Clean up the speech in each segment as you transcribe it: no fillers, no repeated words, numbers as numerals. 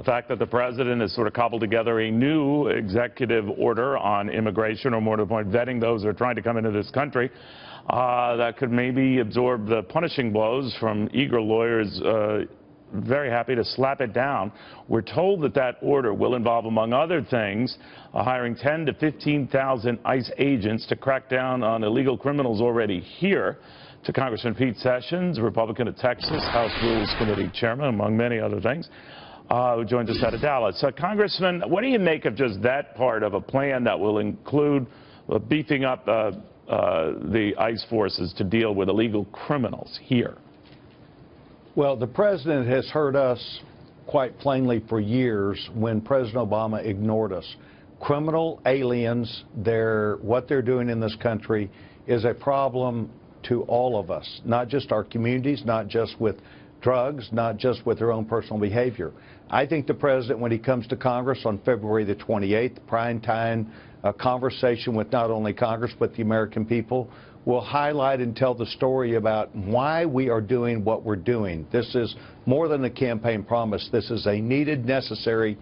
the fact that the president has sort of cobbled together a new executive order on immigration, or more to the point, vetting those who are trying to come into this country, that could maybe absorb the punishing blows from eager lawyers very happy to slap it down. We're told that that order will involve, among other things, hiring 10 to 15,000 ICE agents to crack down on illegal criminals already here. To Congressman Pete Sessions, Republican of Texas, House Rules Committee Chairman, among many other things, who joins us out of Dallas. So, Congressman, what do you make of just that part of a plan that will include beefing up the ICE forces to deal with illegal criminals here? Well, the president has heard us quite plainly for years when President Obama ignored us. Criminal aliens, what they're doing in this country is a problem to all of us, not just our communities, not just with drugs, not just with their own personal behavior. I think the president, when he comes to Congress on February the 28th, prime time, a conversation with not only Congress but the American people, will highlight and tell the story about why we are doing what we're doing. This is more than a campaign promise. This is a needed, necessary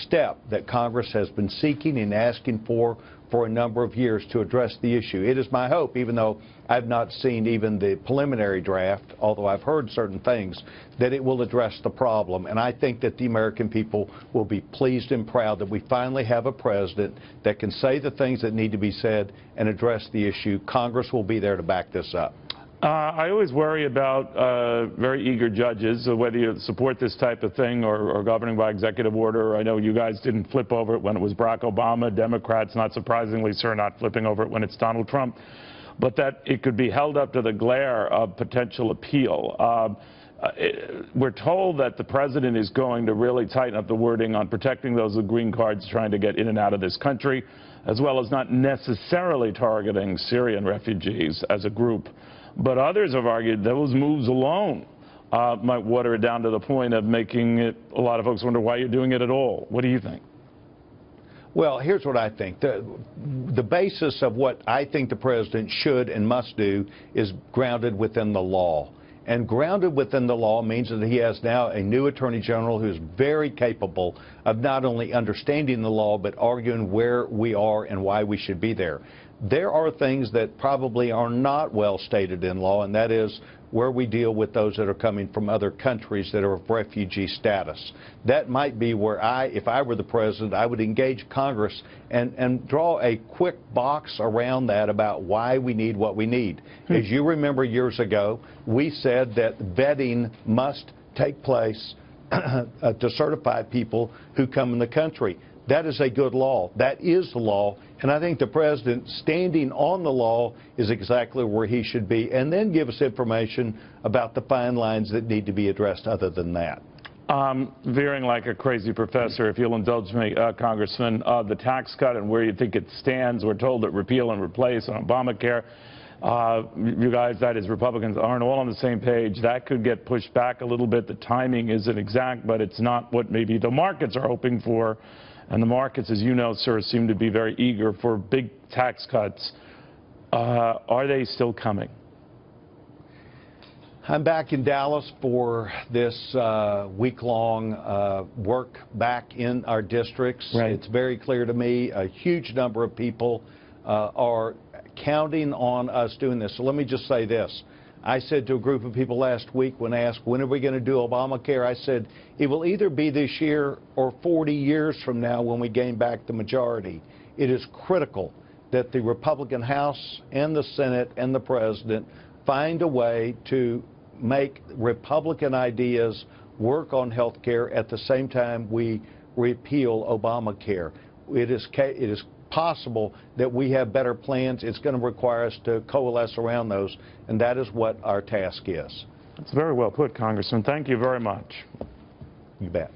step that Congress has been seeking and asking for a number of years to address the issue. It is my hope, even though I've not seen even the preliminary draft, although I've heard certain things, that it will address the problem. And I think that the American people will be pleased and proud that we finally have a president that can say the things that need to be said and address the issue. Congress will be there to back this up. I always worry about very eager judges, whether you support this type of thing or governing by executive order. I know you guys didn't flip over it when it was Barack Obama. Democrats, not surprisingly, sir, not flipping over it when it's Donald Trump. But that it could be held up to the glare of potential appeal. We're told that the president is going to really tighten up the wording on protecting those with green cards trying to get in and out of this country, as well as not necessarily targeting Syrian refugees as a group. But others have argued those moves alone might water it down to the point of making it, a lot of folks wonder why you're doing it at all. What do you think? Well, here's what I think. The basis of what I think the president should and must do is grounded within the law. And grounded within the law means that he has now a new Attorney General who is very capable of not only understanding the law, but arguing where we are and why we should be there. There are things that probably are not well stated in law, and that is where we deal with those that are coming from other countries that are of refugee status. That might be where if I were the president, I would engage Congress and draw a quick box around that about why we need what we need. As you remember years ago, we said that vetting must take place to certify people who come in the country. That is a good law. That is the law. And I think the president standing on the law is exactly where he should be, and then give us information about the fine lines that need to be addressed other than that. Veering like a crazy professor, if you'll indulge me, Congressman, the tax cut and where you think it stands. We're told that repeal and replace on Obamacare. You guys, that is, Republicans, aren't all on the same page. That could get pushed back a little bit. The timing isn't exact, but it's not what maybe the markets are hoping for. And the markets, as you know, sir, seem to be very eager for big tax cuts. Are they still coming? I'm back in Dallas for this week-long work back in our districts. Right. It's very clear to me a huge number of people are counting on us doing this. So let me just say this. I said to a group of people last week when asked, when are we going to do Obamacare? I said, it will either be this year or 40 years from now when we gain back the majority. It is critical that the Republican House and the Senate and the President find a way to make Republican ideas work on health care at the same time we repeal Obamacare. It is possible that we have better plans. It's going to require us to coalesce around those, and that is what our task is. That's very well put, Congressman. Thank you very much. You bet.